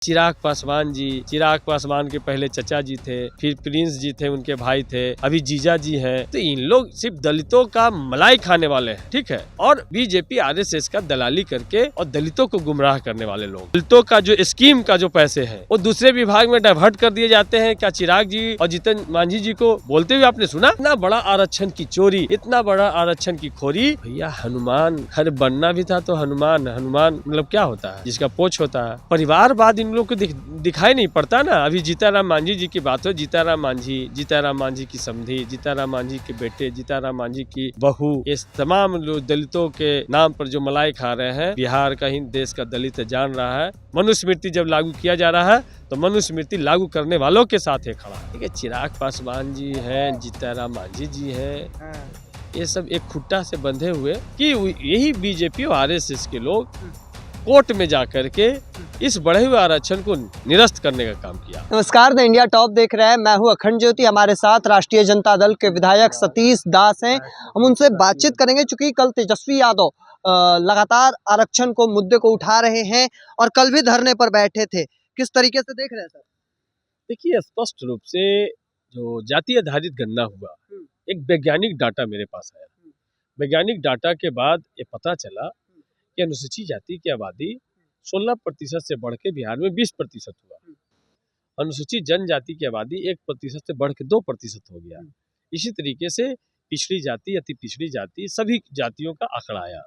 चिराग पासवान के पहले चचा जी थे, फिर प्रिंस जी थे, उनके भाई थे, अभी जीजा जी हैं। तो इन लोग सिर्फ दलितों का मलाई खाने वाले हैं, ठीक है। और बीजेपी आरएसएस का दलाली करके और दलितों को गुमराह करने वाले लोग, दलितों का जो स्कीम का जो पैसे हैं वो दूसरे विभाग में डाइवर्ट कर दिए जाते हैं। क्या चिराग जी और जीतन मांझी जी को बोलते हुए आपने सुना? इतना बड़ा आरक्षण की चोरी, इतना बड़ा आरक्षण की खोरी। भैया हनुमान, अरे बनना भी था तो हनुमान मतलब क्या होता है जिसका पोछ होता है। परिवारवाद इन लोग को दिखाई नहीं पड़ता ना। अभी जीताराम मांझी जी की बात हो, जीताराम मांझी की समधी, जीताराम मांझी के बेटे, जीताराम मांझी की बहू, ये तमाम लोग दलितों के नाम पर जो मलाई खा रहे हैं। बिहार का ही देश का दलित जान रहा है। मनुस्मृति जब लागू किया जा रहा है तो मनुस्मृति लागू करने वालों के साथ है खड़ा। ठीक है, चिराग पासवान जी हैं, जीताराम मांझी जी हैं, ये सब एक खुट्टा से बंधे हुए कि यही बीजेपी और आरएसएस के लोग कोर्ट में जाकर के इस बढ़े हुए आरक्षण को निरस्त करने का काम किया। नमस्कार, द इंडिया टॉप देख रहे हैं। मैं हूं अखंड ज्योति। हमारे साथ राष्ट्रीय जनता दल के विधायक सतीश दास हैं। हम उनसे बातचीत करेंगे चूंकि कल तेजस्वी यादव लगातार आरक्षण को मुद्दे को उठा रहे हैं और कल भी धरने पर बैठे थे। किस तरीके से देख रहे हैं सर? देखिए, स्पष्ट रूप से जो जाति आधारित गणना हुआ, एक वैज्ञानिक डाटा मेरे पास आया। वैज्ञानिक डाटा के बाद ये पता चला कि अनुसूचित जाति की आबादी 16% से बढ़ के बिहार में 20% हुआ। अनुसूचित जनजाति की आबादी 1% से बढ़ के 2% हो गया। इसी तरीके से पिछड़ी जाति, अति पिछड़ी जाति, सभी जातियों का आंकड़ा आया।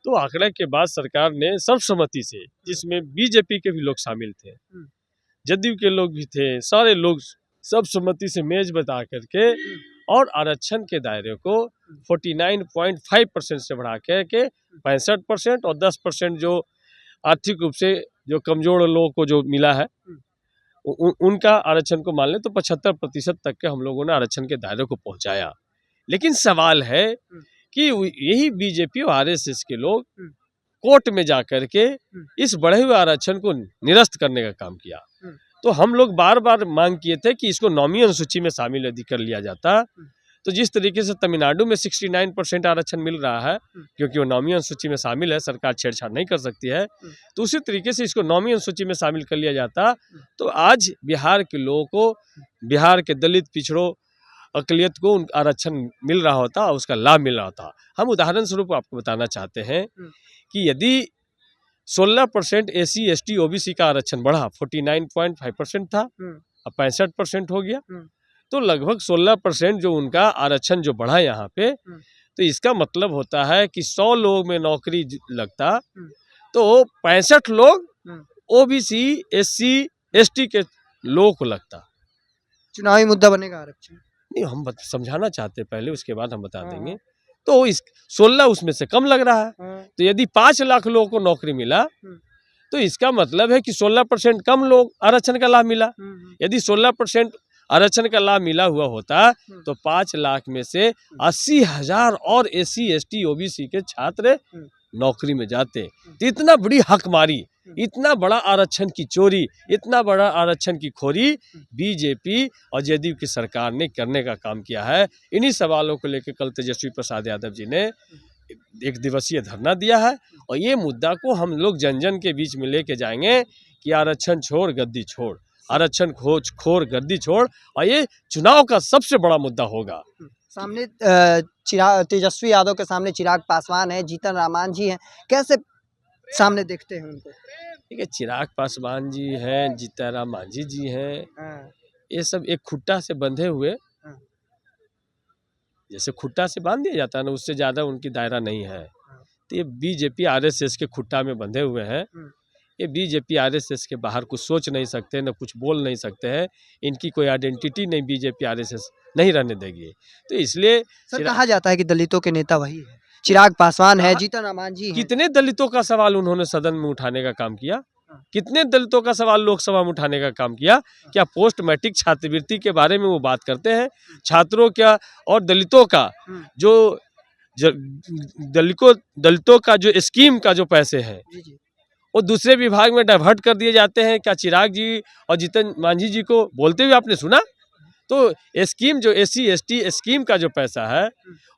तो आंकड़े के बाद सरकार ने सर्वसम्मति से, जिसमें बीजेपी के भी लोग शामिल थे, जदयू के लोग भी थे, सारे लोग सर्वसम्मति से मेज बता करके और आरक्षण के दायरे को 49.5% से बढ़ा के 65% और 10% जो आर्थिक रूप से जो कमजोर लोगों को जो मिला है उनका आरक्षण को मान ले तो 75% तक के हम लोगों ने आरक्षण के दायरे को पहुंचाया। लेकिन सवाल है कि यही बीजेपी और आरएसएस के लोग कोर्ट में जाकर के इस बढ़े हुए आरक्षण को निरस्त करने का काम किया। तो हम लोग बार बार मांग किए थे कि इसको 9वीं अनुसूची में शामिल यदि कर लिया जाता, तो जिस तरीके से तमिलनाडु में 69% आरक्षण मिल रहा है, क्योंकि वो 9वीं अनुसूची में शामिल है, सरकार छेड़छाड़ नहीं कर सकती है, तो उसी तरीके से इसको 9वीं अनुसूची में शामिल कर लिया जाता तो आज बिहार के लोगों को, बिहार के दलित, पिछड़ों, अकलियत को आरक्षण मिल रहा होता और उसका लाभ मिल रहा था। हम उदाहरण स्वरूप आपको बताना चाहते हैं कि यदि 16% एसी एसटी ओबीसी का आरक्षण बढ़ा, 49.5% था, अब 65% हो गया, तो लगभग 16% जो उनका आरक्षण जो बढ़ा यहाँ पे, तो इसका मतलब होता है कि 100 लोग में नौकरी लगता तो 65 लोग ओबीसी, एससी, एसटी के लोगों को लगता। चुनावी मुद्दा बनेगा आरक्षण? नहीं, हम समझाना चाहते पहले, उसके बाद हम बता देंगे। तो इस 16 उसमें से कम लग रहा है। तो यदि 5 लाख लोगों को नौकरी मिला तो इसका मतलब है कि 16% कम लोग आरक्षण का लाभ मिला। यदि 16% आरक्षण का लाभ मिला हुआ होता तो 5 लाख में से 80,000 और एससी एसटी ओबीसी के छात्र नौकरी में जाते। तो इतना बड़ी हकमारी, इतना बड़ा आरक्षण की चोरी, इतना बड़ा आरक्षण की खोरी बीजेपी और जदयू की सरकार ने करने का काम किया है। इन्हीं सवालों को लेकर कल तेजस्वी प्रसाद यादव जी ने 1 दिवसीय धरना दिया है और ये मुद्दा को हम लोग जन जन के बीच में लेके जाएंगे कि आरक्षण छोड़ गद्दी छोड़, आरक्षण खोर गद्दी छोड़, और ये चुनाव का सबसे बड़ा मुद्दा होगा। सामने तेजस्वी यादव के सामने चिराग पासवान है, जीतन राम मांझी हैं, कैसे सामने देखते हैं उनको? ठीक है, चिराग पासवान जी हैं, जीताराम मांझी जी हैं, ये सब एक खुट्टा से बंधे हुए, जैसे खुट्टा से बांध दिया जाता है ना, उससे ज्यादा उनकी दायरा नहीं है। तो ये बीजेपी आरएसएस के खुट्टा में बंधे हुए हैं। ये बीजेपी आरएसएस के बाहर कुछ सोच नहीं सकते, न कुछ बोल नहीं सकते हैं। इनकी कोई आइडेंटिटी नहीं बीजेपी आरएसएस नहीं रहने देगी। तो इसलिए सर कहा जाता है कि दलितों के नेता वही है, चिराग पासवान है, जीतन राम मांझी हैं। कितने दलितों का सवाल उन्होंने सदन में उठाने का काम किया? कितने दलितों का सवाल लोकसभा में उठाने का काम किया? क्या पोस्ट मैट्रिक छात्रवृत्ति के बारे में वो बात करते हैं? छात्रों क्या और दलितों का जो दलितों का जो स्कीम का जो पैसे हैं वो दूसरे विभाग में डाइवर्ट कर दिए जाते हैं। क्या चिराग जी और जीतन मांझी जी को बोलते हुए आपने सुना? तो स्कीम जो SC/ST स्कीम का जो पैसा है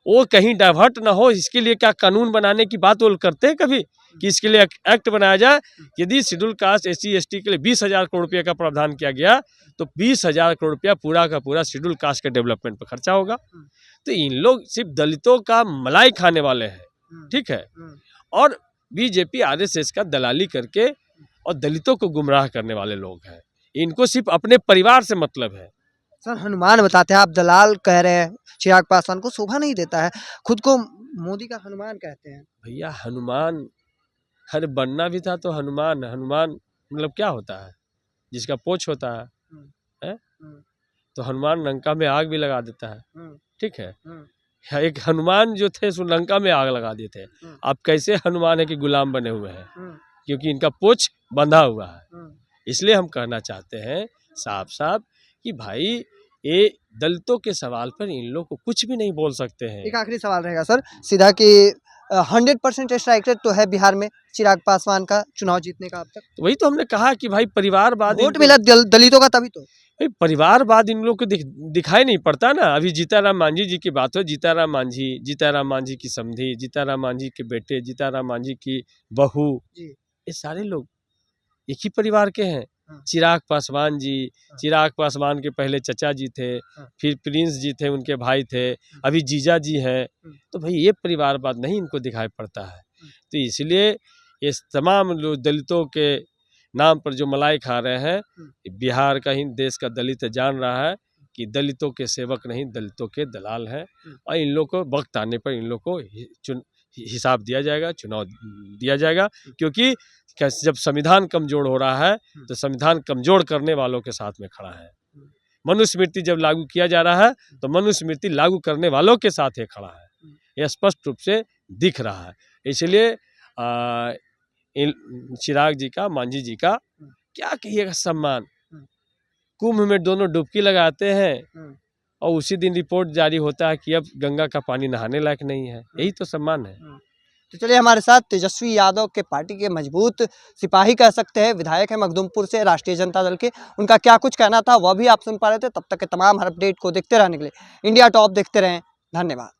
वो कहीं डाइवर्ट ना हो, इसके लिए क्या कानून बनाने की बात वो करते हैं कभी कि इसके लिए एक्ट बनाया जाए। यदि शेड्यूल कास्ट SC/ST के लिए 20,000 करोड़ रुपये का प्रावधान किया गया तो 20,000 करोड़ रुपया पूरा का पूरा शेड्यूल कास्ट के डेवलपमेंट पर खर्चा होगा। तो इन लोग सिर्फ दलितों का मलाई खाने वाले हैं, ठीक है, और बीजेपी RSS का दलाली करके और दलितों को गुमराह करने वाले लोग हैं। इनको सिर्फ अपने परिवार से मतलब है। सर हनुमान बताते हैं, आप दलाल कह रहे हैं, चिराग पासवान को शोभा नहीं देता है, खुद को मोदी का हनुमान कहते हैं। भैया हनुमान, अरे बनना भी था तो हनुमान, हनुमान मतलब क्या होता है, जिसका पोछ होता है? तो हनुमान लंका में आग भी लगा देता है, ठीक है। एक हनुमान जो थे सो लंका में आग लगा दिए थे। आप कैसे हनुमान है कि गुलाम बने हुए हैं, क्योंकि इनका पोछ बंधा हुआ है। इसलिए हम कहना चाहते हैं साफ साफ कि भाई ये दलितों के सवाल पर इन लोग को कुछ भी नहीं बोल सकते हैं। एक आखिरी सवाल रहेगा सर सीधा कि 100% स्ट्राइक रेट तो है बिहार में चिराग पासवान का चुनाव जीतने का अब तक। तो वही तो हमने कहा कि भाई परिवारवाद, वोट मिला दलितों का तभी तो। भाई परिवारवाद इन लोग को दिखाई नहीं पड़ता ना। अभी जीताराम मांझी जी की बात हो, जीताराम मांझी की समधी, जीताराम मांझी के बेटे, जीताराम मांझी की बहू, ये सारे लोग एक ही परिवार के हैं। चिराग पासवान जी, चिराग पासवान के पहले चचा जी थे, फिर प्रिंस जी थे, उनके भाई थे, अभी जीजा जी हैं। तो भाई ये परिवारवाद नहीं इनको दिखाई पड़ता है। तो इसलिए ये तमाम लोग दलितों के नाम पर जो मलाई खा रहे हैं, बिहार का ही देश का दलित जान रहा है कि दलितों के सेवक नहीं, दलितों के दलाल हैं। और इन लोग को वक्त आने पर इन लोग को हिसाब दिया जाएगा, चुनाव दिया जाएगा। क्योंकि जब संविधान कमजोर हो रहा है तो संविधान कमजोर करने वालों के साथ में खड़ा है। मनुस्मृति जब लागू किया जा रहा है तो मनुस्मृति लागू करने वालों के साथ ही खड़ा है, यह स्पष्ट रूप से दिख रहा है। इसलिए चिराग जी का, मांझी जी का क्या कहिएगा सम्मान। कुंभ में दोनों डुबकी लगाते हैं और उसी दिन रिपोर्ट जारी होता है कि अब गंगा का पानी नहाने लायक नहीं है। यही तो सम्मान है। तो चलिए हमारे साथ तेजस्वी यादव के पार्टी के मजबूत सिपाही कह सकते हैं, विधायक है मखदूमपुर से राष्ट्रीय जनता दल के, उनका क्या कुछ कहना था वह भी आप सुन पा रहे थे। तब तक के तमाम हर अपडेट को देखते रहने के लिए इंडिया टॉप देखते रहें। धन्यवाद।